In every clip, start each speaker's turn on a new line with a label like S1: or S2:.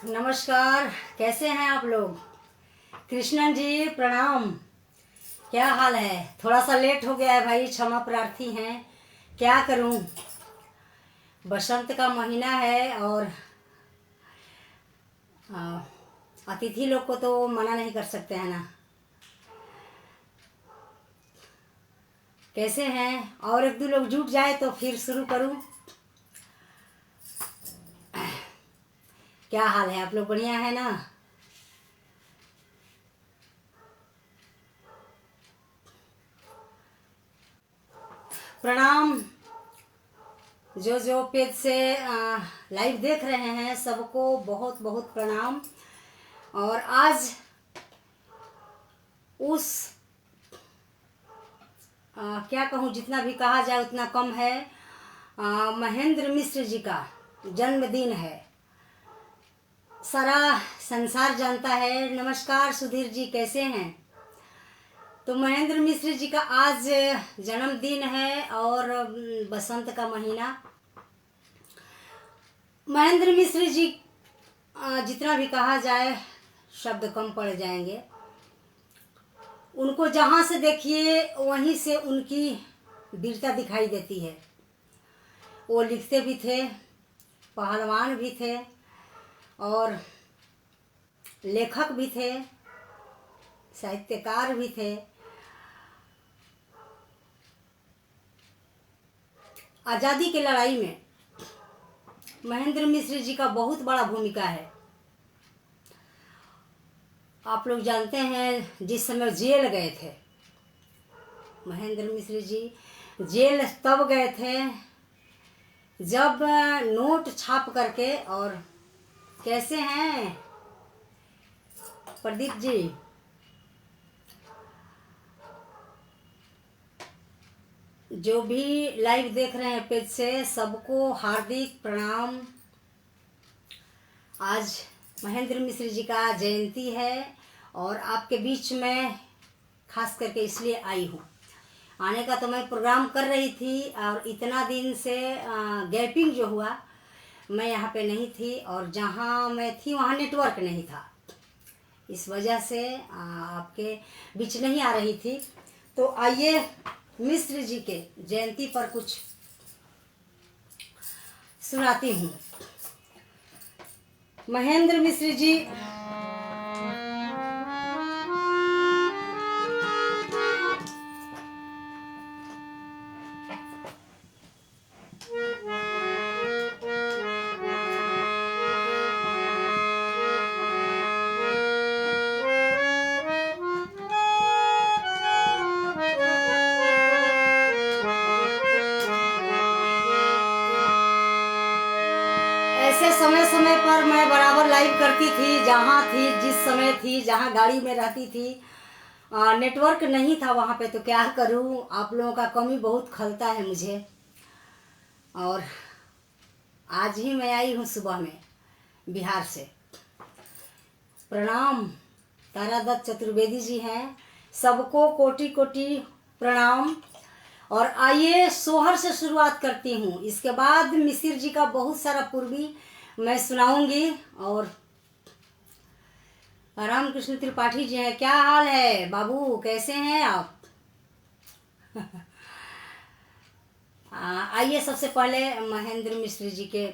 S1: नमस्कार, कैसे हैं आप लोग। कृष्णन जी प्रणाम। क्या हाल है। थोड़ा सा लेट हो गया है भाई, क्षमा प्रार्थी हैं। क्या करूं, बसंत का महीना है और अतिथि लोग को तो मना नहीं कर सकते हैं ना। कैसे हैं, और एक दो लोग जुट जाए तो फिर शुरू करूं। क्या हाल है, आप लोग बढ़िया है ना। प्रणाम। जो पेज से लाइव देख रहे हैं सबको बहुत बहुत प्रणाम। और आज उस क्या कहूँ, जितना भी कहा जाए उतना कम है। महेंद्र मिश्र जी का जन्मदिन है, सारा संसार जानता है। नमस्कार सुधीर जी, कैसे हैं। तो महेंद्र मिश्र जी का आज जन्मदिन है और बसंत का महीना। महेंद्र मिश्र जी जितना भी कहा जाए शब्द कम पड़ जाएंगे। उनको जहाँ से देखिए वहीं से उनकी वीरता दिखाई देती है। वो लिखते भी थे, पहलवान भी थे और लेखक भी थे, साहित्यकार भी थे। आज़ादी की लड़ाई में महेंद्र मिश्र जी का बहुत बड़ा भूमिका है। आप लोग जानते हैं जिस समय जेल गए थे महेंद्र मिश्र जी, जेल तब गए थे जब नोट छाप करके। और कैसे हैं प्रदीप जी। जो भी लाइव देख रहे हैं पेज से सबको हार्दिक प्रणाम। आज महेंद्र मिश्र जी का जयंती है और आपके बीच में खास करके इसलिए आई हूँ। आने का तो मैं प्रोग्राम कर रही थी और इतना दिन से गैपिंग जो हुआ, मैं यहाँ पे नहीं थी और जहाँ मैं थी वहाँ नेटवर्क नहीं था, इस वजह से आपके बीच नहीं आ रही थी। तो आइए मिश्र जी के जयंती पर कुछ सुनाती हूँ। महेंद्र मिश्र जी ऐसे समय समय पर मैं बराबर लाइव करती थी, जहाँ थी जिस समय थी, जहाँ गाड़ी में रहती थी नेटवर्क नहीं था वहाँ पे। तो क्या करूँ, आप लोगों का कमी बहुत खलता है मुझे। और आज ही मैं आई हूँ सुबह में बिहार से। प्रणाम। तारादत्त चतुर्वेदी जी हैं, सबको कोटि कोटि प्रणाम। और आइए सोहर से शुरुआत करती हूँ, इसके बाद मिसिर जी का बहुत सारा पूर्वी मैं सुनाऊंगी। और रामकृष्ण त्रिपाठी जी हैं, क्या हाल है बाबू, कैसे हैं आप। आइए सबसे पहले महेंद्र मिश्र जी के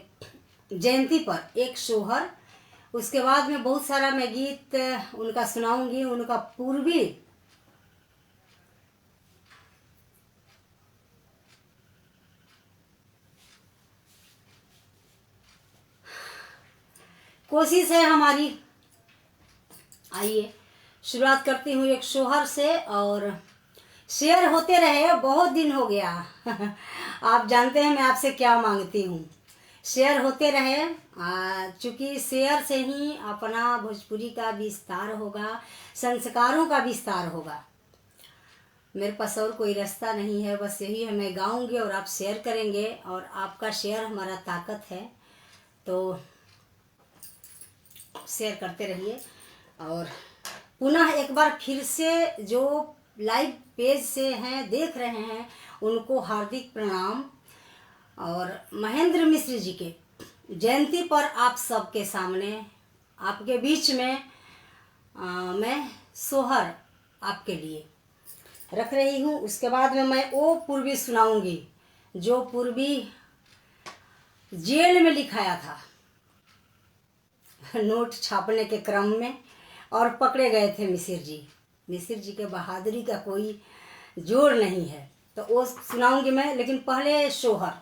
S1: जयंती पर एक सोहर, उसके बाद में बहुत सारा मैं गीत उनका सुनाऊंगी, उनका पूर्वी। कोशिश है हमारी। आइए शुरुआत करती हूँ एक सोहर से और शेयर होते रहे, बहुत दिन हो गया। आप जानते हैं मैं आपसे क्या मांगती हूँ, शेयर होते रहे। चूँकि शेयर से ही अपना भोजपुरी का विस्तार होगा, संस्कारों का विस्तार होगा। मेरे पास और कोई रास्ता नहीं है, बस यही है, मैं गाऊंगी और आप शेयर करेंगे और आपका शेयर हमारा ताकत है। तो शेयर करते रहिए। और पुनः एक बार फिर से जो लाइव पेज से हैं देख रहे हैं उनको हार्दिक प्रणाम। और महेंद्र मिश्र जी के जयंती पर आप सबके सामने आपके बीच में मैं सोहर आपके लिए रख रही हूँ। उसके बाद में मैं वो पूर्वी सुनाऊंगी जो पूर्वी जेल में लिखाया था नोट छापने के क्रम में, और पकड़े गए थे मिसिर जी। मिसिर जी के बहादुरी का कोई जोड़ नहीं है, तो वो सुनाऊंगी मैं। लेकिन पहले सोहर।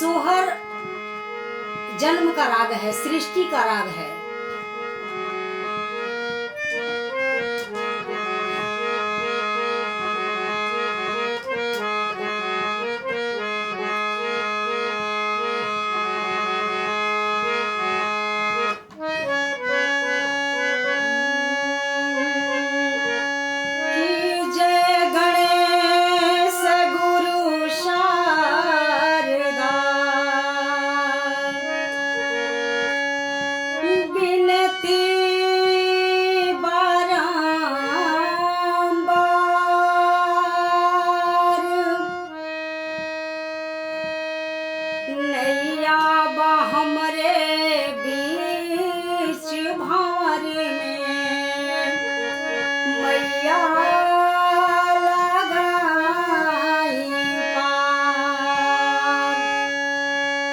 S1: सोहर जन्म का राग है, सृष्टि का राग है।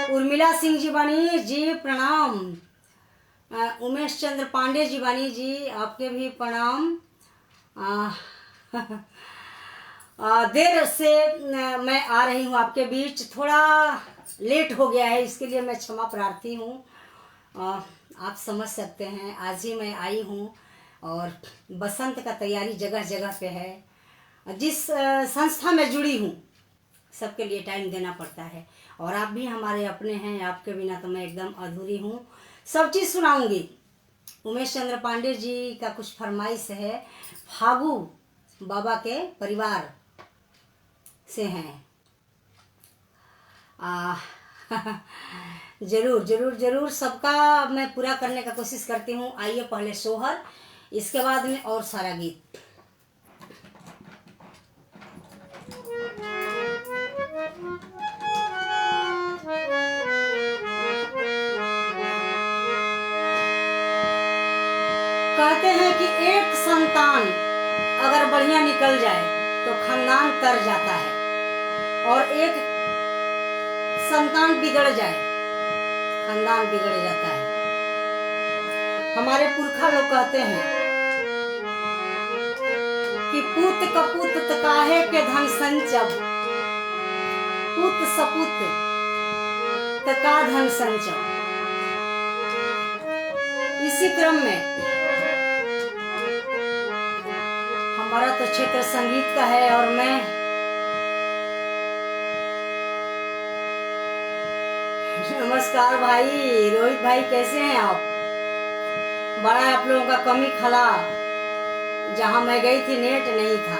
S1: उर्मिला सिंह जी बानी जी प्रणाम। उमेश चंद्र पांडे जी बानी जी आपके भी प्रणाम। देर से मैं आ रही हूँ आपके बीच, थोड़ा लेट हो गया है, इसके लिए मैं क्षमा प्रार्थी हूँ। आप समझ सकते हैं, आज ही मैं आई हूँ और बसंत का तैयारी जगह जगह पे है। जिस संस्था में जुड़ी हूँ सबके लिए टाइम देना पड़ता है, और आप भी हमारे अपने हैं, आपके बिना तो मैं एकदम अधूरी हूँ। सब चीज़ सुनाऊंगी। उमेश चंद्र पांडे जी का कुछ फरमाइश है, फागू बाबा के परिवार से हैं। जरूर जरूर जरूर सबका मैं पूरा करने का कोशिश करती हूँ। आइए पहले सोहर, इसके बाद में और सारा गीत। कहते हैं कि एक संतान अगर बढ़िया निकल जाए तो खानदान तर जाता है, और एक संतान बिगड़ जाए खानदान बिगड़ जाता है। हमारे पुरखा लोग कहते हैं कि पूत कपूत तकाहे के धन संचब, पूत सपूत तका धन संचब। इसी क्रम में हमारा तो क्षेत्र संगीत का है, और मैं नमस्कार भाई रोहित भाई, कैसे हैं आप? बड़ा आप लोगों का कमी खला, जहां मैं गई थी नेट नहीं था।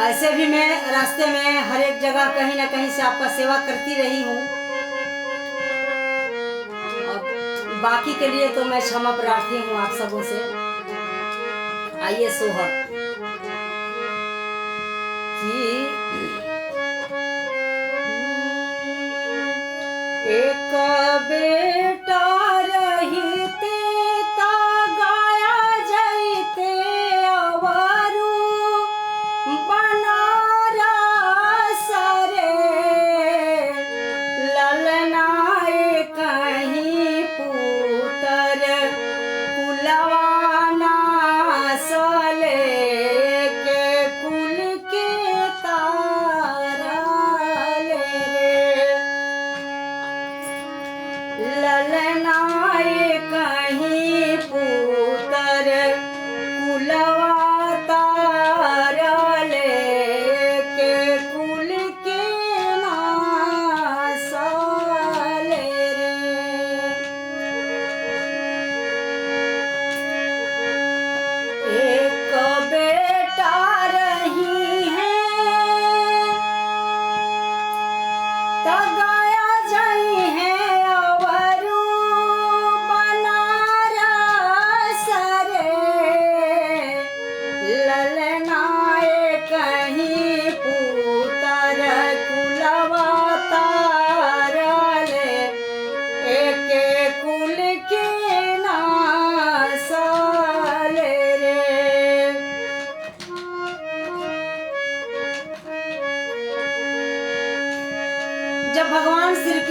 S1: ऐसे भी मैं रास्ते में हर एक जगह कहीं ना कहीं से आपका सेवा करती रही हूँ, और बाकी के लिए तो मैं क्षमा प्रार्थी हूँ आप सबों से। आइए सोहर कि एक बेटा रहिते ता गाया जैते अवरु बनारा सरे, ललनाए कहीं पुतर कुलवाना सले के कुल के तारा ले रे।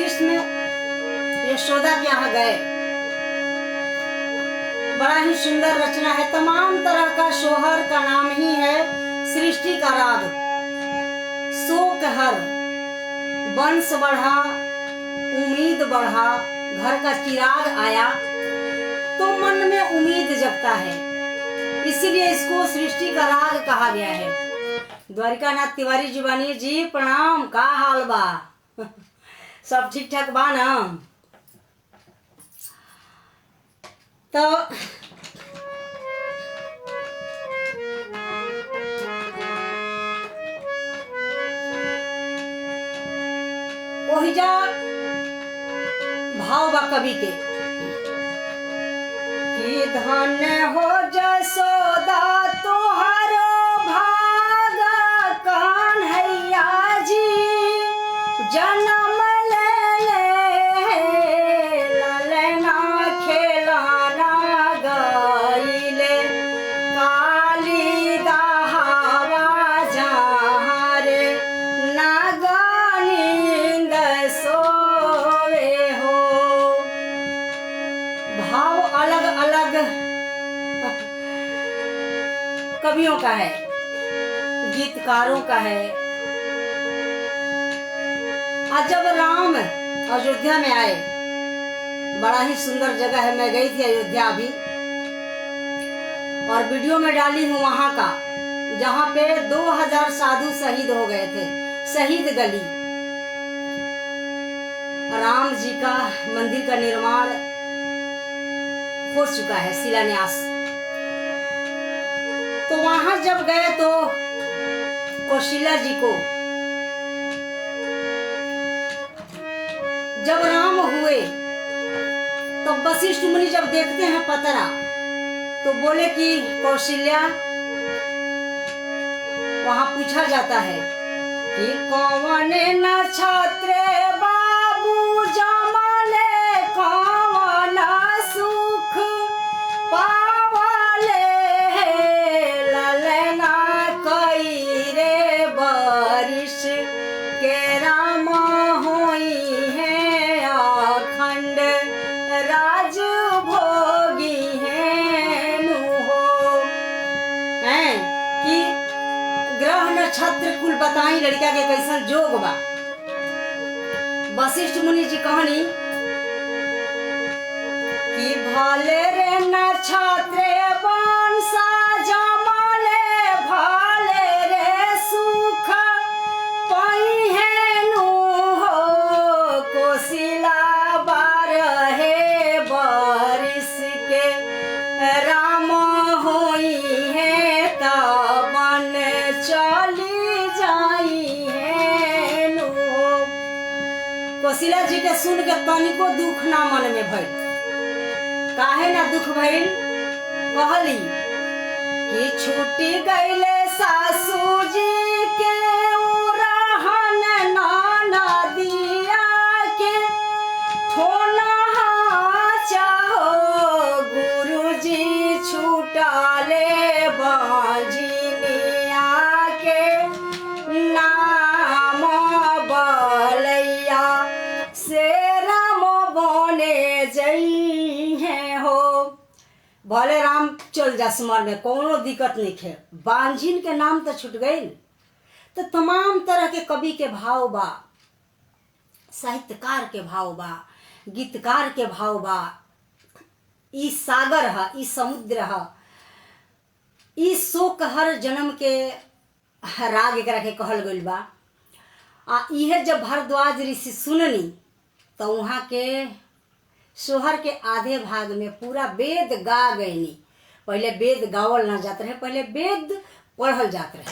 S1: कृष्ण यशोदा के यहाँ गए। बड़ा ही सुंदर रचना है। तमाम तरह का शोहर का नाम ही है सृष्टि का राग। शोक हर, वंश बढ़ा, उम्मीद बढ़ा, घर का चिराग आया तो मन में उम्मीद जगता है, इसीलिए इसको सृष्टि का राग कहा गया है। द्वारिकानाथ तिवारी जुबानी जी प्रणाम, का हाल बा? सब ठीक ठाक बा ना? तो ओहिजा भाव बा कवि के कि धन्य हो जसोदा तोहरो भाग कन्हैया जी, जन्म ले ललना खेलाना गईले काली दहावा जहाँ रे नागनींद सोवे हो। भाव अलग अलग कवियों का है, गीतकारों का है। आज जब राम अयोध्या में आए, बड़ा ही सुंदर जगह है, मैं गई थी अयोध्या अभी और वीडियो में डाली हूँ वहां का, जहां पे 2000 साधु शहीद हो गए थे। शहीद गली, राम जी का मंदिर का निर्माण हो चुका है, शिलान्यास। तो वहां जब गए तो कौशल्या जी को जब राम हुए तब वशिष्ठ मुनि जब देखते हैं पतरा तो बोले कि कौशल्या, वहां पूछा जाता है कि कौन नक्षत्र बाबू जमाले कौन सुख पावले ललना कई रे बारिश के राम होई है अखंड राज भोगी है नुहो। हैं कि ग्रह नक्षत्र कुल बताई लड़का के कैसन जोग बा। वशिष्ठ मुनि जी कहनी कि भले रे नक्षत्र वंशा जमाले भले रे सुख पई है नु हो कोशिला बारहे बारिश के राम होई है तबन चली जाई है नु। कौशल्या जी के सुन के तनिको दुख ना मन में भइल। काहे ना दुख भइल? कहली कि छूटी गईले सासू जी के उरहन नाना दिया के थोना चाहो गुरु जी छूटाले बाजिनिया के नाम बलैया से राम बने जई है हो। भले राम चल जा समर में कोनो दिक्कत नहीं है, बांझिन के नाम तो छूट गई। तो तमाम तरह के कवि के भाव बा, साहित्यकार के भाव बा, गीतकार के भाव बा। ई सागर है, ई समुद्र है, ई शोक हर जन्म के राग एकरा के कहल गइल बा। आ इहे जब भारद्वाज ऋषि सुननी तो वहाँ के सोहर के आधे भाग में पूरा वेद गा गईनी। पहले वेद गावल ना जात रहे, पहले वेद पढ़ल जात रहे।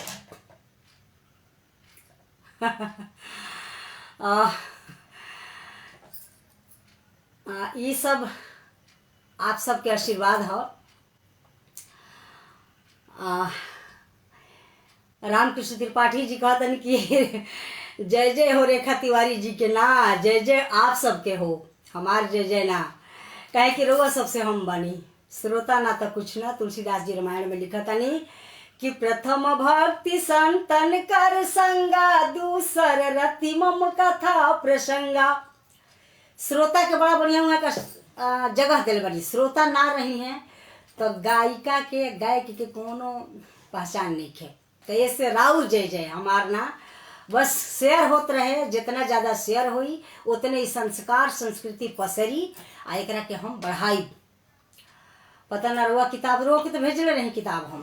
S1: ये सब आप सबके आशीर्वाद हो। रामकृष्ण त्रिपाठी जी कहतन कि जय जय हो रेखा तिवारी जी के ना, जय जय आप सबके हो, हमार जय जय ना। कहे कि रोआ सबसे हम बनी श्रोता ना तो कुछ ना। तुलसीदास जी रामायण में लिखा तनी कि प्रथम भक्ति संतन कर संगा, दूसर रति मम कथा प्रसंगा। श्रोता के बड़ा बढ़िया वहाँ का जगह दिल बड़ी। श्रोता ना रही हैं तो गायिका के गायक के कोनो पहचान नहीं है। तो ऐसे राउर जय जय हमार ना बस शेयर होत रहे, जितना ज़्यादा शेयर हुई उतने ही संस्कार संस्कृति पसरी आ एकरा के हम बढ़ाई। पता न रुआ किताब रो के तो भेजले रही किताब हम।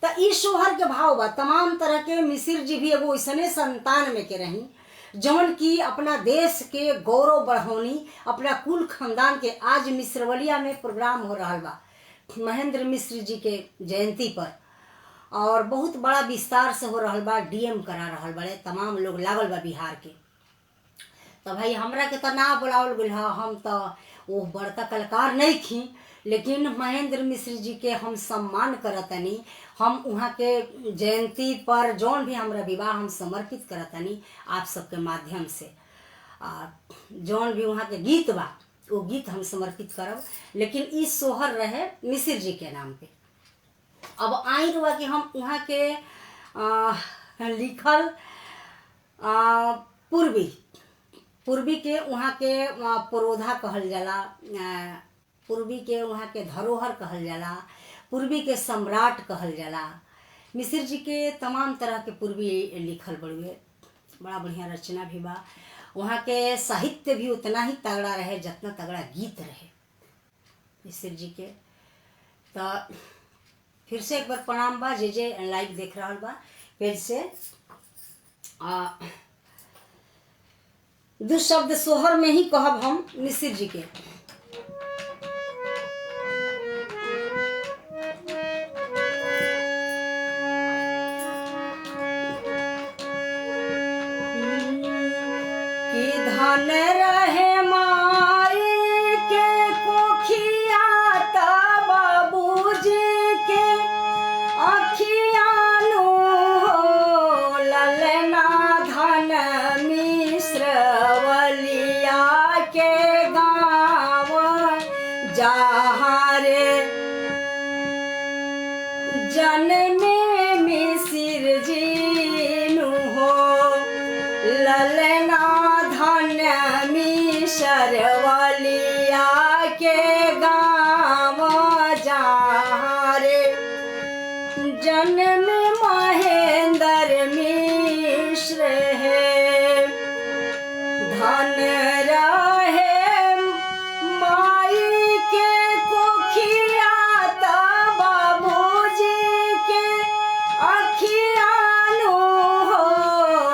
S1: तो ई सोहर के भाव बा तमाम तरह के। मिसिर जी भी एगो ऐसने संतान में के रही जौन की अपना देश के गौरव बढ़ौनी, अपना कुल खानदान के। आज मिश्रवलिया में प्रोग्राम हो रहा बा महेंद्र मिश्र जी के जयंती पर, और बहुत बड़ा विस्तार से हो रहा बा। डीएम करा रहा बड़े तमाम लोग लागल बा बिहार के। तो भाई हमरा के तो ना बुलावल गइल ह, हम तो वो बड़का कलाकार नहीं थी, लेकिन महेंद्र मिश्र जी के हम सम्मान करतनी। हम वहाँ के जयंती पर जौन भी हमरा विवाह हम समर्पित करतनी आप सबके माध्यम से। जौन भी वहाँ के गीत बा वो गीत हम समर्पित करब, लेकिन इस सोहर रहे मिश्र जी के नाम पे। अब आई रुआ कि हम वहाँ के लिखल पूर्वी के वहाँ के पुरोधा कहल जाला, पूर्वी के वहाँ के धरोहर कहल जाला, पूर्वी के सम्राट कहल जाला। मिश्र जी के तमाम तरह के पूर्वी लिखल बड़ुए, बड़ा बढ़िया रचना भी बा। वहाँ के साहित्य भी उतना ही तगड़ा रहे जितना तगड़ा गीत रहे मिश्र जी के। तो फिर से एक बार प्रणाम बा जे लाइव देख रहा बा। फिर से दो शब्द सोहर में ही कहब हम मिश्र जी के। कि धन रहे माई के कोखिया ता बाबूजी के अखियानु हो ललना। धन मिश्रवलिया के गाँव जहाँ रे जन्मे मिश्र जी नु हो ललना। धन मिश्रवलिया के गाँव जहाँ रे जन्म महेंद्र मिश्र है। धन रहे माई के कोखिया ता बाबूजी के अखियानु हो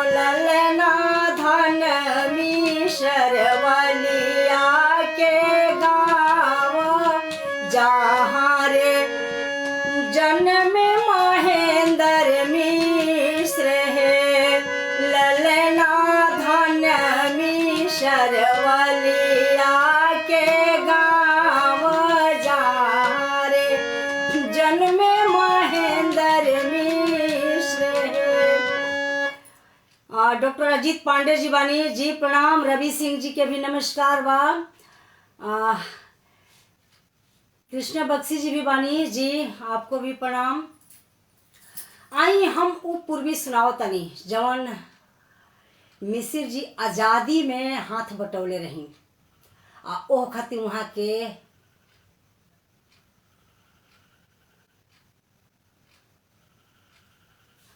S1: ललना। धन मिश्रवलिया के गाँव जहाँ रे जन्म महेंद्र मिश्र है ललना। धन मिश्रवलिया के गाँव जहाँ रे जन्म महेंद्र मिश्र है। डॉक्टर अजीत पांडे जी बानी जी प्रणाम। रवि सिंह जी के भी नमस्कार बा। कृष्ण बख्शी जी भी बानी जी आपको भी प्रणाम। आई हम उ पूर्वी सुनाओ तनी जवन मिश्र जी आज़ादी में हाथ बटौले रही ओ खातिर वहाँ के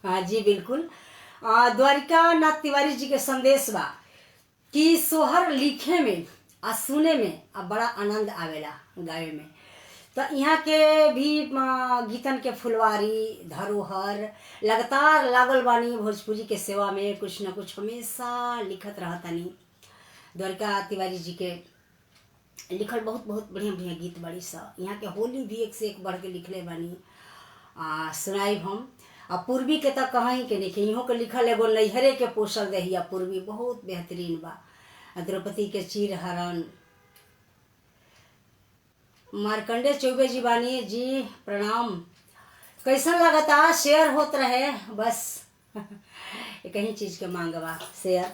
S1: हाँ जी बिल्कुल। द्वारिका नाथ तिवारी जी के संदेश बा कि सोहर लिखे में आ सुने में बड़ा आनंद आवेला गावे में। तो यहाँ के भी गीतन के फुलवारी धरोहर लगातार लागल बानी भोजपुरी के सेवा में। कुछ न कुछ हमेशा लिखत रहतनी। द्वारिका तिवारी जी के लिखल बहुत बहुत बढ़िया बढ़िया गीत बड़ी सा। यहाँ के होली भी एक से एक बढ़ के लिखले बानी। सुनाई हम पूर्वी के तक कहीं के नहीं इहों के लिखल एगो नैहरे के पोषल दहिया पूर्वी बहुत बेहतरीन बा। द्रौपदी के चीर हरण। मार्कंडे चौबे जी बानी जी प्रणाम। कैसन लगता शेयर होत रहे बस एक ही चीज के मांग बा शेयर।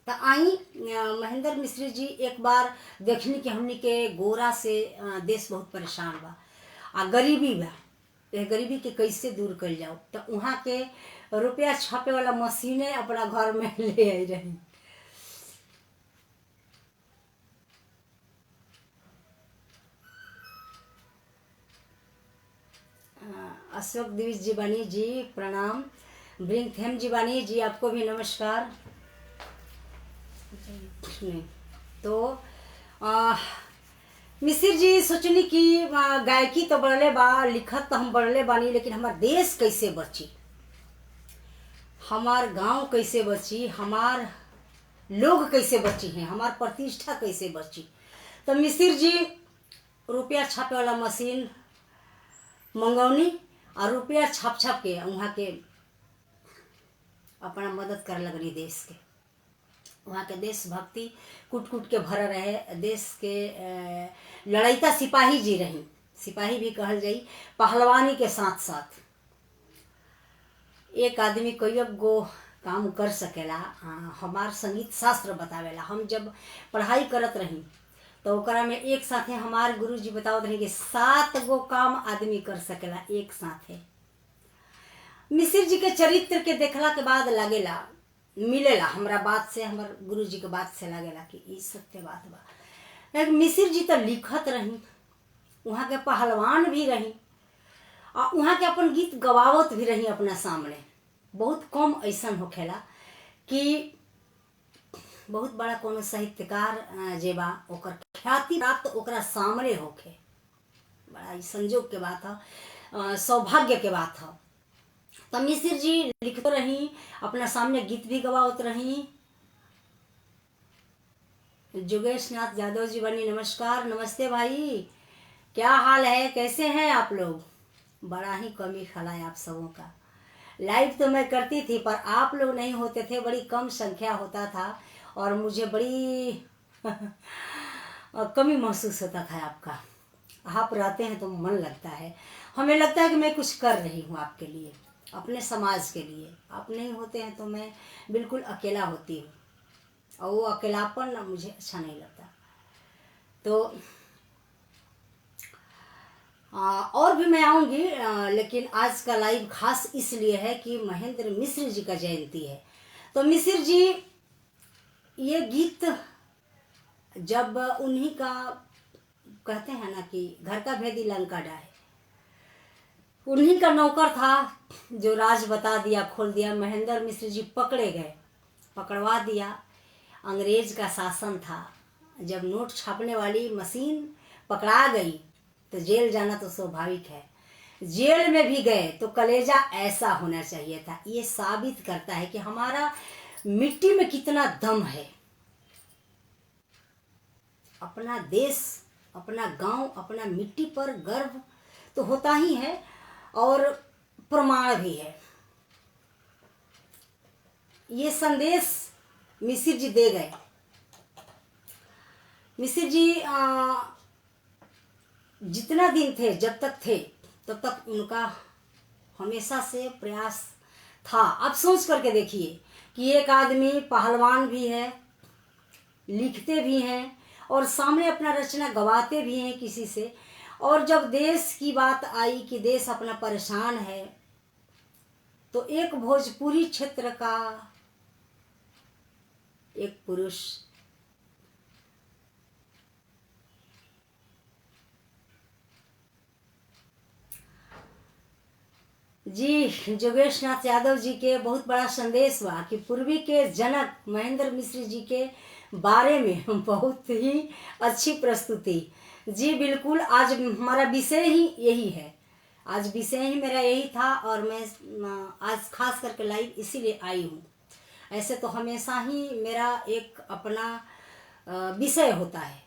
S1: तो आई महेंद्र मिश्र जी एक बार देखनी कि हमनी के गोरा से देश बहुत परेशान बा आ गरीबी बा। गरीबी के कैसे दूर कर जाओ। तो वहाँ के रुपया छापे वाला मशीनें अपना घर में ले आई रही। अशोक द्विज जीवानी जी प्रणाम। ब्रिंगथेम जीवानी जी आपको भी नमस्कार। तो मिसिर जी सोचनी कि गायकी तो बढ़ले बा, लिखत तो हम बढ़ले बानी, लेकिन हमार देश कैसे बची, हमार गांव कैसे बची, हमार लोग कैसे बची हैं, हमार प्रतिष्ठा कैसे बची। तो मिसिर जी रुपया छापे वाला मशीन मंगौनी और रुपया छाप छाप के वहाँ के अपना मदद कर लगनी देश के। वहाँ के देशभक्ति कूट कूट के भर रहे। देश के लड़ैता सिपाही जी रही, सिपाही भी कहल जाई। पहलवानी के साथ साथ एक आदमी कोई गो काम कर सकेला। हमार संगीत शास्त्र बतावेला। हम जब पढ़ाई करत रही तो ओकरा में एक साथे हमार गुरु जी बतावत रहे कि 7 गो काम आदमी कर सकेला एक साथे। मिसिर जी के चरित्र के देखला के बाद लागेला, मिलेला हमरा बात से, हमार गुरु जी के बात से लागेला कि ई सत्य बात बा। लेकिन मिसिर जी तो लिखत रही, वहाँ के पहलवान भी रही और वहाँ के अपन गीत गवावत भी रही अपना सामने। बहुत कम ऐसन होखेला कि बहुत बड़ा कोनो साहित्यकार जे बा ओकर ख्याति प्राप्त ओकरा सामने होखे। बड़ा ही संजोग के बात है, सौभाग्य के बात है। तो मिसिर जी लिखते रही, अपना सामने गीत भी गवावत रही। जोगेश नाथ यादव जी बनी नमस्कार। नमस्ते भाई, क्या हाल है, कैसे हैं आप लोग। बड़ा ही कमी खला है आप सबों का। लाइव तो मैं करती थी पर आप लोग नहीं होते थे, बड़ी कम संख्या होता था और मुझे बड़ी कमी महसूस होता था आपका। आप रहते हैं तो मन लगता है, हमें लगता है कि मैं कुछ कर रही हूँ आपके लिए, अपने समाज के लिए। आप नहीं होते हैं तो मैं बिल्कुल अकेला होती हूँ और वो अकेलापन मुझे अच्छा नहीं लगता। तो और भी मैं आऊँगी, लेकिन आज का लाइव खास इसलिए है कि महेंद्र मिश्र जी का जयंती है। तो मिश्र जी ये गीत जब उन्हीं का कहते हैं ना कि घर का भेदी लंका डाहे, उन्हीं का नौकर था जो राज बता दिया, खोल दिया। महेंद्र मिश्र जी पकड़े गए, पकड़वा दिया। अंग्रेज का शासन था, जब नोट छापने वाली मशीन पकड़ा गई तो जेल जाना तो स्वाभाविक है। जेल में भी गए तो कलेजा ऐसा होना चाहिए था। ये साबित करता है कि हमारा मिट्टी में कितना दम है। अपना देश, अपना गांव, अपना मिट्टी पर गर्व तो होता ही है और प्रमाण भी है। ये संदेश मिसिर जी दे गए। मिसिर जी जितना दिन थे, जब तक थे तब तक उनका हमेशा से प्रयास था। अब सोच करके देखिए कि एक आदमी पहलवान भी है, लिखते भी हैं और सामने अपना रचना गवाते भी हैं किसी से। और जब देश की बात आई कि देश अपना परेशान है, तो एक भोजपुरी क्षेत्र का एक पुरुष जी, जोगेश नाथ यादव जी के बहुत बड़ा संदेश हुआ कि पूर्वी के जनक महेंद्र मिश्र जी के बारे में बहुत ही अच्छी प्रस्तुति। जी बिल्कुल, आज हमारा विषय ही यही है, आज विषय ही मेरा यही था और मैं आज खास करके लाइव इसीलिए आई हूँ। ऐसे तो हमेशा ही मेरा एक अपना विषय होता है।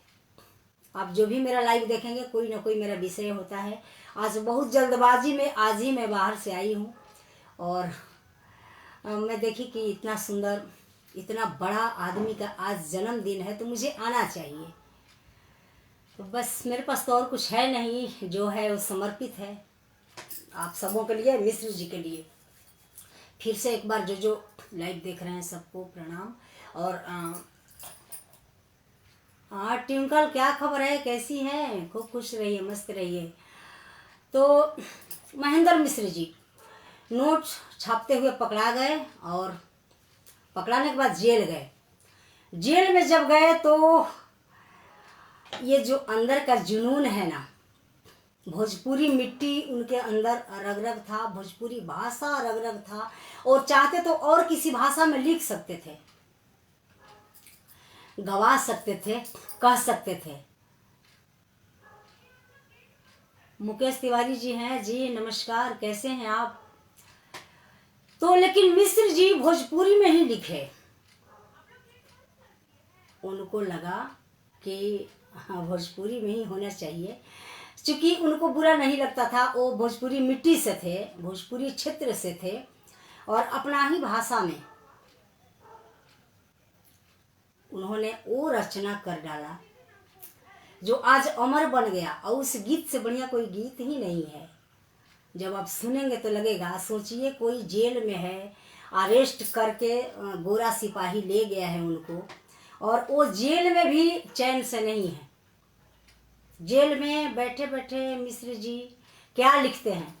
S1: आप जो भी मेरा लाइव देखेंगे कोई ना कोई मेरा विषय होता है। आज बहुत जल्दबाजी में आज ही मैं बाहर से आई हूँ और मैं देखी कि इतना सुंदर, इतना बड़ा आदमी का आज जन्मदिन है तो मुझे आना चाहिए। तो बस मेरे पास तो और कुछ है नहीं, जो है वो समर्पित है आप सबों के लिए, मिश्र जी के लिए। फिर से एक बार जो लाइव देख रहे हैं सबको प्रणाम। और हाँ ट्विंकल, क्या खबर है, कैसी हैं? खूब खुश रहिए, मस्त रहिए। तो महेंद्र मिश्र जी नोट छापते हुए पकड़ा गए और पकड़ाने के बाद जेल गए। जेल में जब गए तो ये जो अंदर का जुनून है ना, भोजपुरी मिट्टी उनके अंदर रग रग था, भोजपुरी भाषा रग रग था, और चाहते तो और किसी भाषा में लिख सकते थे, गवा सकते थे, कह सकते थे। मुकेश तिवारी जी हैं जी, नमस्कार, कैसे हैं आप? तो लेकिन मिश्र जी भोजपुरी में ही लिखे। उनको लगा कि हाँ भोजपुरी में ही होना चाहिए, क्योंकि उनको बुरा नहीं लगता था। वो भोजपुरी मिट्टी से थे, भोजपुरी क्षेत्र से थे, और अपना ही भाषा में उन्होंने वो रचना कर डाला जो आज अमर बन गया। और उस गीत से बढ़िया कोई गीत ही नहीं है। जब आप सुनेंगे तो लगेगा, सोचिए कोई जेल में है, अरेस्ट करके गोरा सिपाही ले गया है उनको, और वो जेल में भी चैन से नहीं है। जेल में बैठे बैठे मिश्र जी क्या लिखते हैं,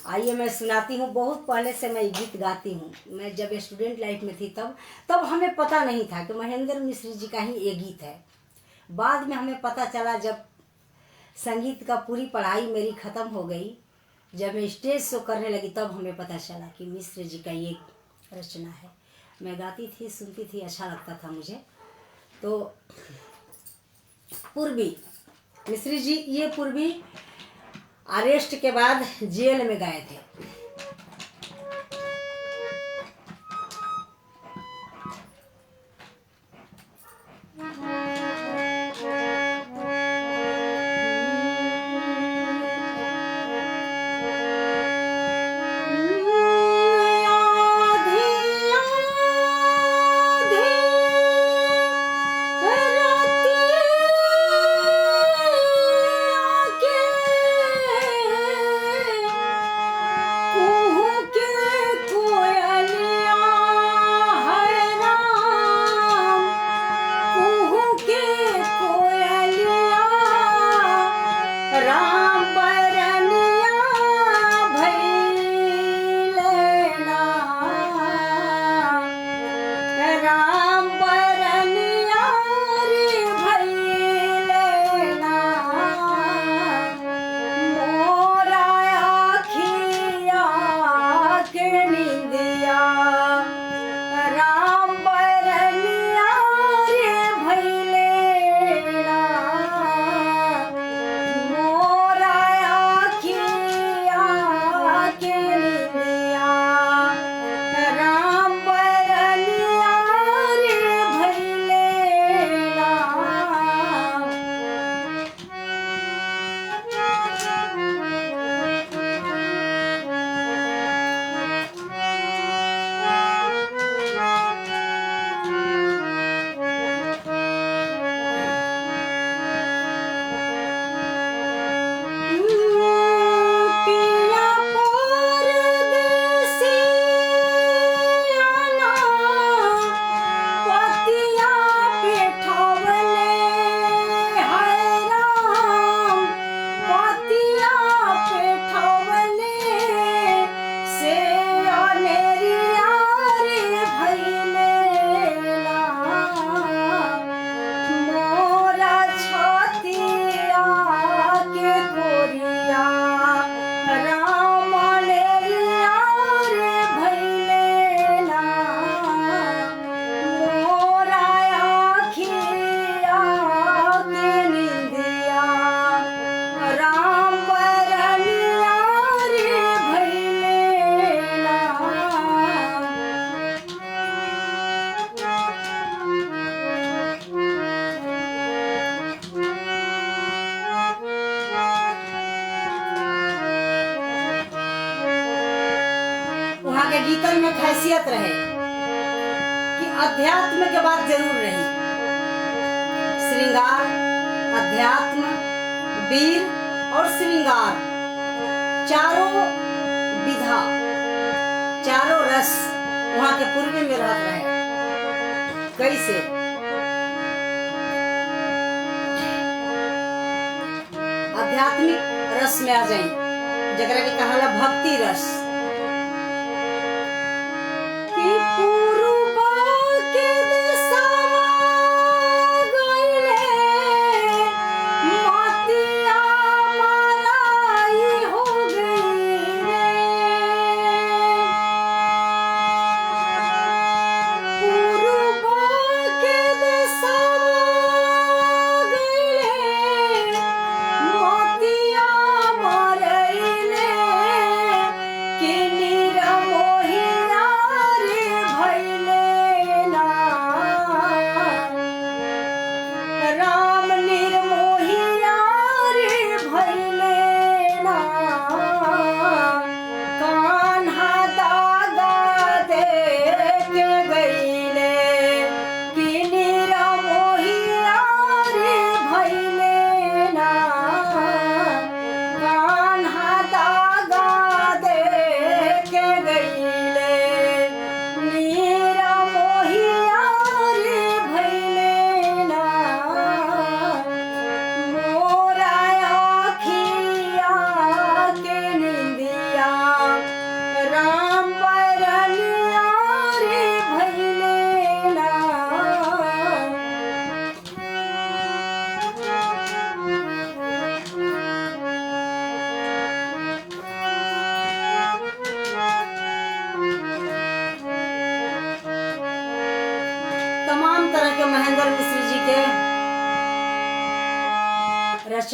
S1: आइए मैं सुनाती हूँ। बहुत पहले से मैं गीत गाती हूँ। मैं जब स्टूडेंट लाइफ में थी तब हमें पता नहीं था कि महेंद्र मिश्र जी का ही ये गीत है। बाद में हमें पता चला, जब संगीत का पूरी पढ़ाई मेरी ख़त्म हो गई, जब मैं स्टेज शो करने लगी, तब हमें पता चला कि मिश्र जी का ये रचना है। मैं गाती थी, सुनती थी, अच्छा लगता था मुझे। तो पूर्वी मिश्र जी, ये पूर्वी अरेस्ट के बाद जेल में गए थे। गीतन में खासियत रहे कि अध्यात्म के बाद जरूर रही श्रृंगार, अध्यात्म, वीर और श्रृंगार, चारों विधा, चारों रस वहां के पूर्वी में रह रहे। कैसे? आध्यात्मिक रस में आ जाई, जगरा के कहाला भक्ति रस,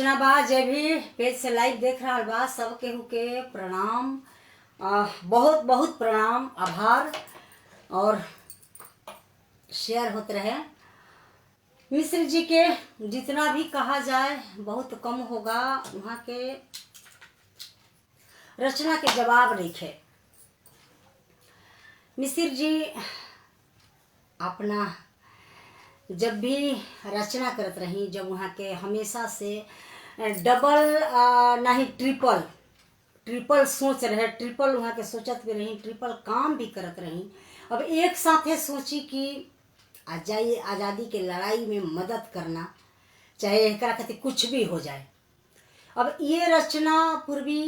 S1: रचना बा जे भी पेज से लाइव देख रहा बा सब केहू के प्रणाम, बहुत बहुत प्रणाम, आभार। और शेयर होते रहे। मिश्र जी के जितना भी कहा जाए बहुत कम होगा। वहाँ के रचना के जवाब लिखे। मिश्र जी अपना जब भी रचना करत रही, जब वहाँ के हमेशा से डबल नहीं ट्रिपल सोच रहे, ट्रिपल वहाँ के सोचत भी रही, ट्रिपल काम भी करत रही। अब एक साथे सोची कि आज़ादी के लड़ाई में मदद करना, चाहे एकरा खातिर कुछ भी हो जाए। अब ये रचना पूर्वी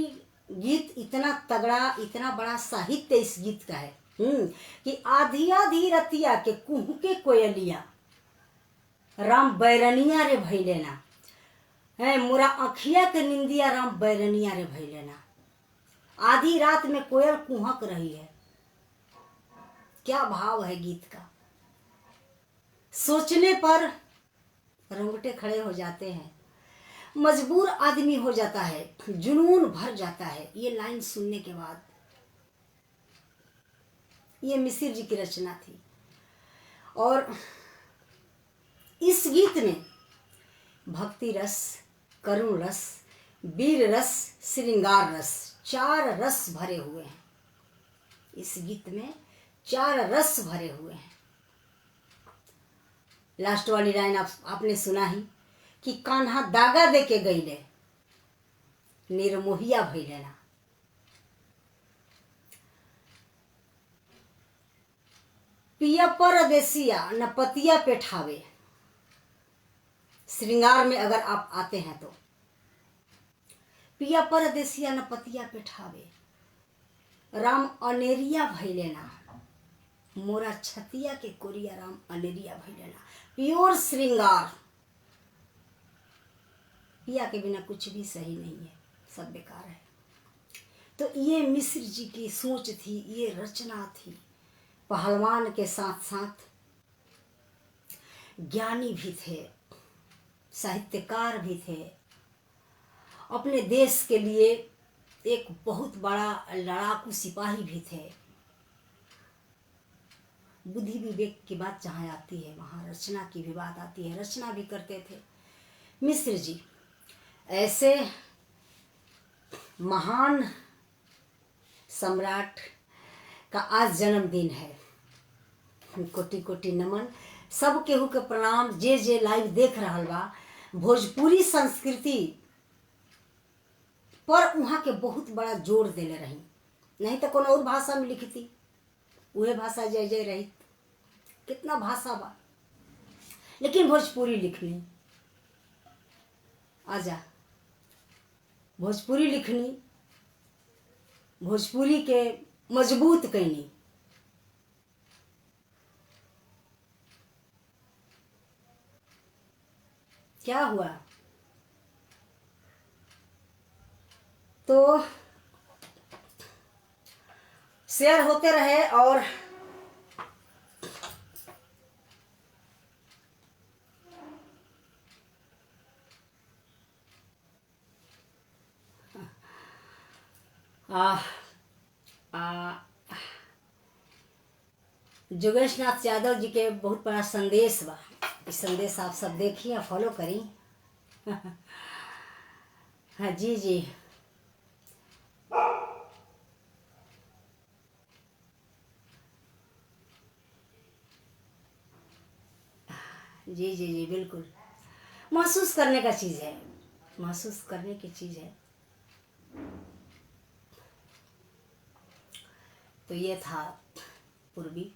S1: गीत इतना तगड़ा, इतना बड़ा साहित्य इस गीत का है कि आधी आधी रतिया के कुहू के कोयलिया राम बैरनिया रे भैलेना है, मोरा अखिया के निंदिया राम बैरनिया रे भैलेना। आधी रात में कोयल कुहक रही है। क्या भाव है गीत का, सोचने पर रोंगटे खड़े हो जाते हैं, मजबूर आदमी हो जाता है, जुनून भर जाता है ये लाइन सुनने के बाद। ये मिसिर जी की रचना थी। और इस गीत में भक्ति रस, करुण रस, वीर रस, श्रृंगार रस, 4 रस भरे हुए हैं। इस गीत में 4 रस भरे हुए हैं। लास्ट वाली लाइन आपने सुना ही कि कान्हा दागा दे के गईले, निर्मोहिया भइलेना। पिया परदेसिया न पतिया पे ठावे। श्रृंगार में अगर आप आते हैं तो पिया परदेसिया न पतिया पे ठावे, राम अनेरिया भइलेना, मोरा छतिया के कोरिया राम अनेरिया भइलेना। प्योर श्रृंगार। पिया के बिना कुछ भी सही नहीं है, सब बेकार है। तो ये मिश्र जी की सोच थी, ये रचना थी। पहलवान के साथ साथ ज्ञानी भी थे, साहित्यकार भी थे, अपने देश के लिए एक बहुत बड़ा लड़ाकू सिपाही भी थे। बुद्धि विवेक की बात जहाँ आती है वहाँ रचना की भी बात आती है। रचना भी करते थे मिश्र जी। ऐसे महान सम्राट का आज जन्मदिन है। कोटि कोटि नमन, सब केहू के प्रणाम। जे लाइव देख रहा बा, भोजपुरी संस्कृति पर वहाँ के बहुत बड़ा जोर देले रही। नहीं तो कोनो और भाषा में लिखती, वह भाषा जय जय रही। कितना भाषा बा, लेकिन भोजपुरी लिखनी। आजा भोजपुरी लिखनी, भोजपुरी के मजबूत कैनी। क्या हुआ तो शेयर होते रहे। और जोगेश नाथ यादव जी के बहुत बड़ा संदेश बा। इस संदेश आप सब देखिए, फॉलो करी। हाँ जी जी जी जी जी बिल्कुल। महसूस करने का चीज़ है, महसूस करने की चीज़ है। तो ये था पूर्वी।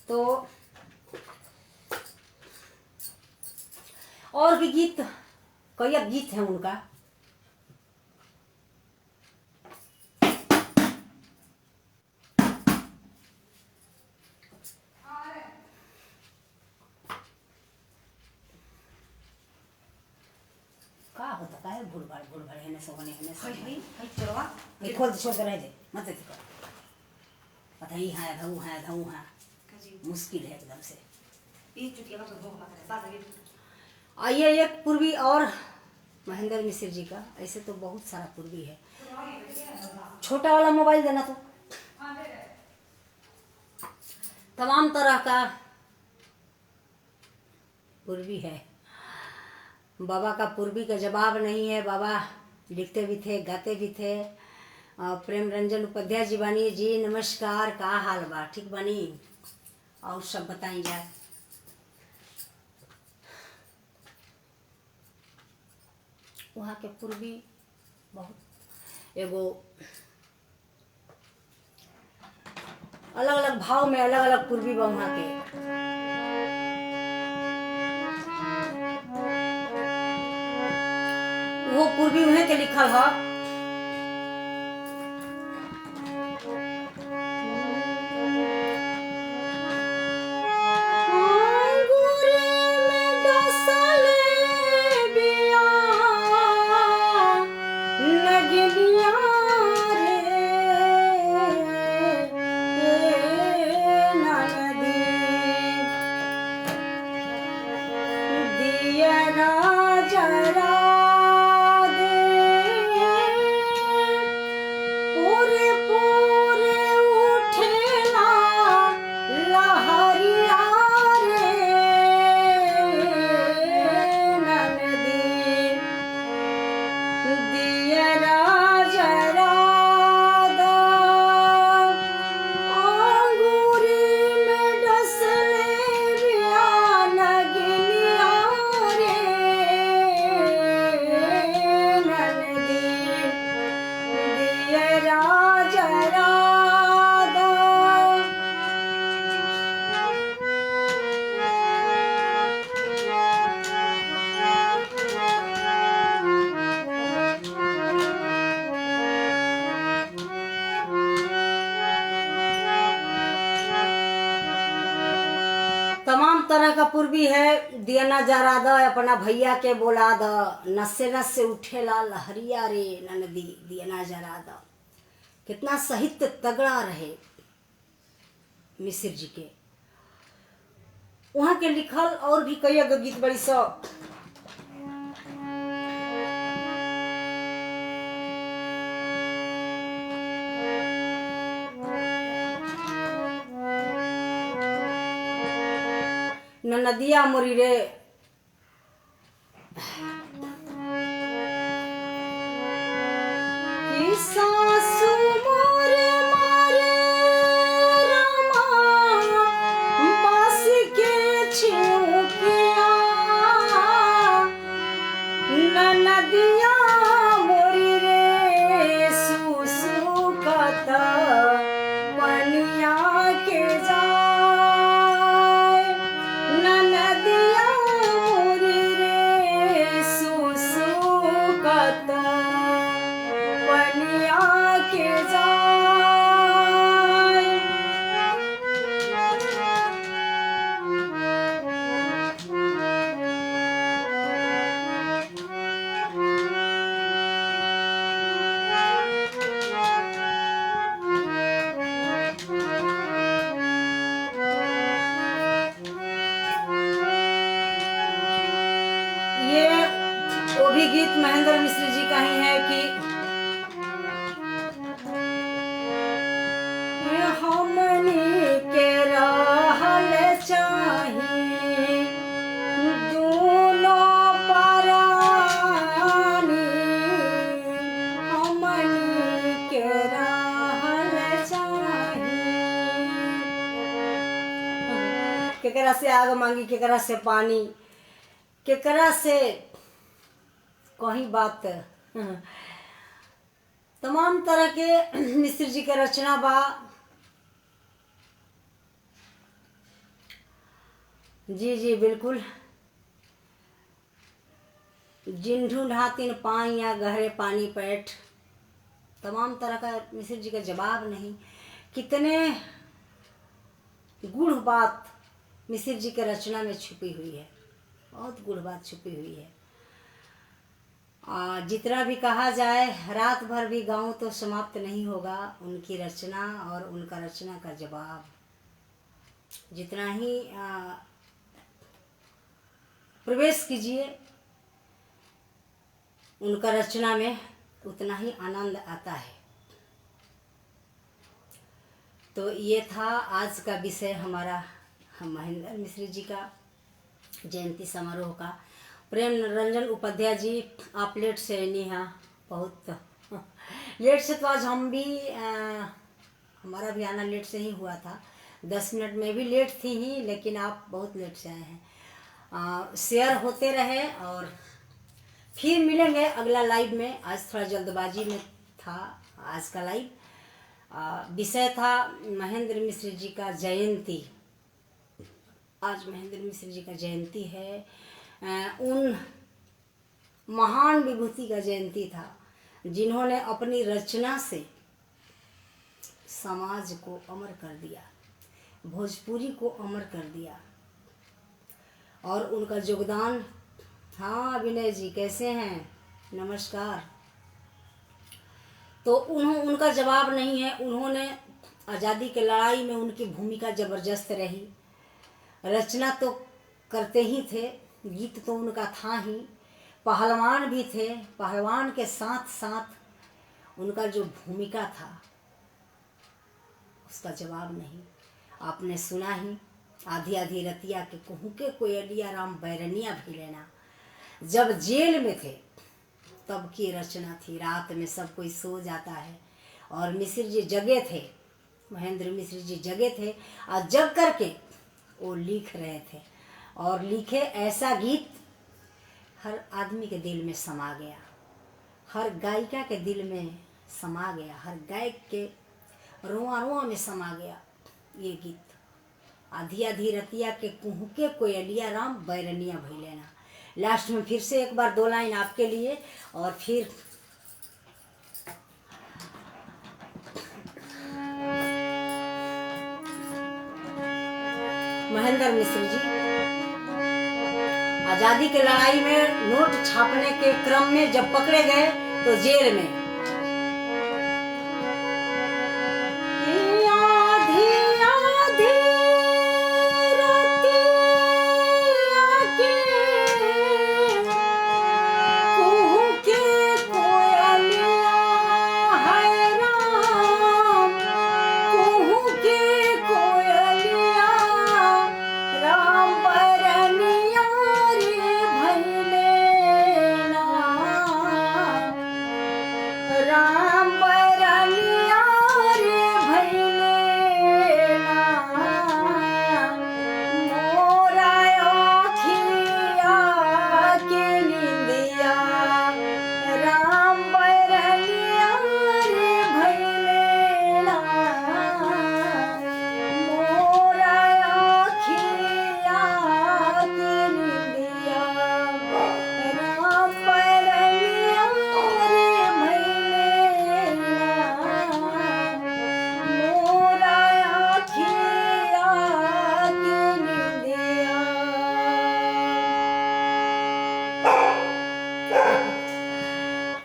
S1: तो और भी गीत, कई गीत हैं उनका। है भूड़ भाड़ है सो होने है चलवा ये खोल छोड़ कर रह दे मत दे पता ही है धऊ है मुश्किल है एकदम से। आइए एक पूर्वी और महेंद्र मिश्र जी का, ऐसे तो बहुत सारा पूर्वी है। छोटा वाला मोबाइल देना तो तमाम तरह का पूर्वी है। बाबा का पूर्वी का जवाब नहीं है। बाबा लिखते भी थे, गाते भी थे। प्रेम रंजन उपाध्याय जी बानी जी, नमस्कार, का हाल बा? ठीक बानी? और सब बताई जाए। वहाँ के पूर्वी बहुत एगो अलग अलग भाव में अलग अलग पूर्वी बा वहाँ के। वो पूर्वी उन्हें के लिखल है। तरह का पूर्वी है। दिया ना जरा द, अपना भैया के बोला द, नस्से नस्से उठेला लहरिया रे ननदी, दिया ना जरा द। कितना साहित्य तगड़ा रहे मिश्र जी के। वहाँ के लिखल और भी कई गीत बड़ी सब। नदिया मोरी रे सासू मोरे मारे रामा बास के छिउकिया, नदिया मोरी रे सुसुकत पनिया के जा। गीत महेंद्र मिश्र जी का ही है कि हमनी के रहल चाही दोनों परानी, हमनी के रहल चाही। केकरा से आग मांगी, केकरा से पानी, केकरा से कहीं बात। तमाम तरह के मिश्र जी के रचना बा। जी जी बिल्कुल। जिन्ढू ढातिन पाइया गहरे पानी पैठ, तमाम तरह का मिश्र जी का जवाब नहीं। कितने गूढ़ बात मिश्र जी के रचना में छुपी हुई है, बहुत गूढ़ बात छुपी हुई है। जितना भी कहा जाए, रात भर भी गाऊं तो समाप्त नहीं होगा उनकी रचना और उनका रचना का जवाब। जितना ही प्रवेश कीजिए उनका रचना में, उतना ही आनंद आता है। तो ये था आज का विषय हमारा महेंद्र मिश्र जी का जयंती समारोह का। प्रेम रंजन उपाध्याय जी, आप लेट से नहीं हैं, बहुत लेट से। तो आज हम भी हमारा भी आना लेट से ही हुआ था, 10 मिनट में भी लेट थी ही, लेकिन आप बहुत लेट से आए हैं। शेयर होते रहे और फिर मिलेंगे अगला लाइव में। आज थोड़ा जल्दबाजी में था आज का लाइव। विषय था महेंद्र मिश्र जी का जयंती। आज महेंद्र मिश्र जी का जयंती है। उन महान विभूति का जयंती था जिन्होंने अपनी रचना से समाज को अमर कर दिया, भोजपुरी को अमर कर दिया। और उनका योगदान, हाँ विनय जी कैसे हैं, नमस्कार। तो उनका जवाब नहीं है। उन्होंने आज़ादी की लड़ाई में उनकी भूमिका ज़बरदस्त रही। रचना तो करते ही थे, गीत तो उनका था ही, पहलवान भी थे। पहलवान के साथ साथ उनका जो भूमिका था उसका जवाब नहीं। आपने सुना ही, आधी आधी रतिया के कहूँ के कोयलिया राम बैरनिया भी लेना। जब जेल में थे तब की रचना थी। रात में सब कोई सो जाता है और मिश्र जी जगे थे, महेंद्र मिश्र जी जगे थे और जग करके वो लिख रहे थे। और लिखे ऐसा गीत हर आदमी के दिल में समा गया, हर गायिका के दिल में समा गया, हर गायक के रोआ रोआ में समा गया ये गीत। आधी आधी रतिया के कुहू के कोयलिया राम बैरनिया भैलेना। लास्ट में फिर से एक बार 2 लाइन आपके लिए और फिर महेंद्र मिश्र जी आज़ादी की लड़ाई में नोट छापने के क्रम में जब पकड़े गए तो जेल में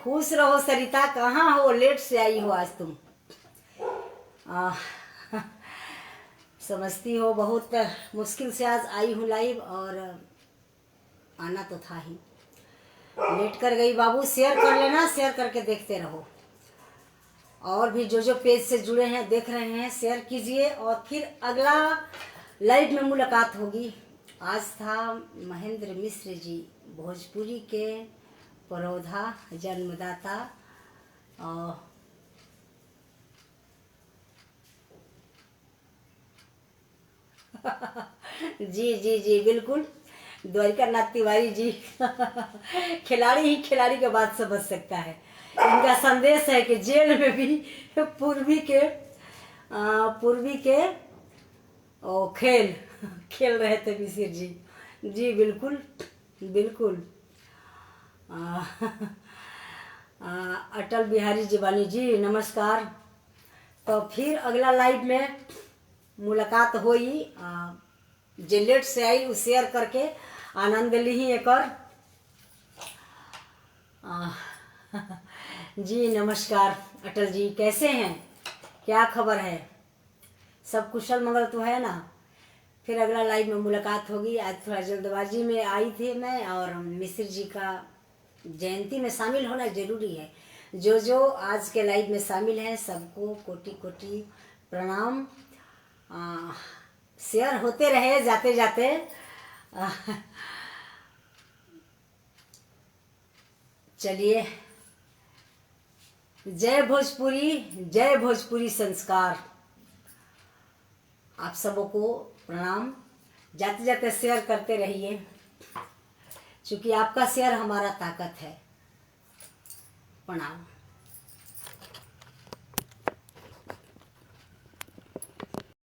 S1: खुश रहो सरिता, कहाँ हो, लेट से आई हो आज तुम। समझती हो बहुत मुश्किल से आज आई हूँ लाइव और आना तो था ही, लेट कर गई। बाबू शेयर कर लेना, शेयर करके देखते रहो। और भी जो पेज से जुड़े हैं देख रहे हैं शेयर कीजिए और फिर अगला लाइव में मुलाकात होगी। आज था महेंद्र मिश्र जी, भोजपुरी के परोधा, जन्मदाता। जी जी जी बिल्कुल, द्वारिका नाथ तिवारी जी खिलाड़ी ही खिलाड़ी के बात समझ सकता है। इनका संदेश है कि जेल में भी पूर्वी के खेल रहे थे मिश्र जी। जी बिल्कुल बिल्कुल। अटल बिहारी जीवानी जी नमस्कार। तो फिर अगला लाइव में मुलाकात हुई। जे लेट से आई वो शेयर करके आनंद ली। एक और आ, जी नमस्कार अटल जी, कैसे हैं? क्या खबर है? सब कुशल मंगल तो है ना? फिर अगला लाइव में मुलाकात होगी। आज थोड़ा जल्दबाजी में आई थी मैं, और मिश्र जी का जयंती में शामिल होना जरूरी है। जो जो आज के लाइव में शामिल हैं सबको कोटि कोटि प्रणाम। शेयर होते रहे जाते जाते। चलिए, जय भोजपुरी, जय भोजपुरी संस्कार। आप सबको प्रणाम। जाते जाते शेयर करते रहिए, क्योंकि आपका शेयर हमारा ताकत है। प्रणाम।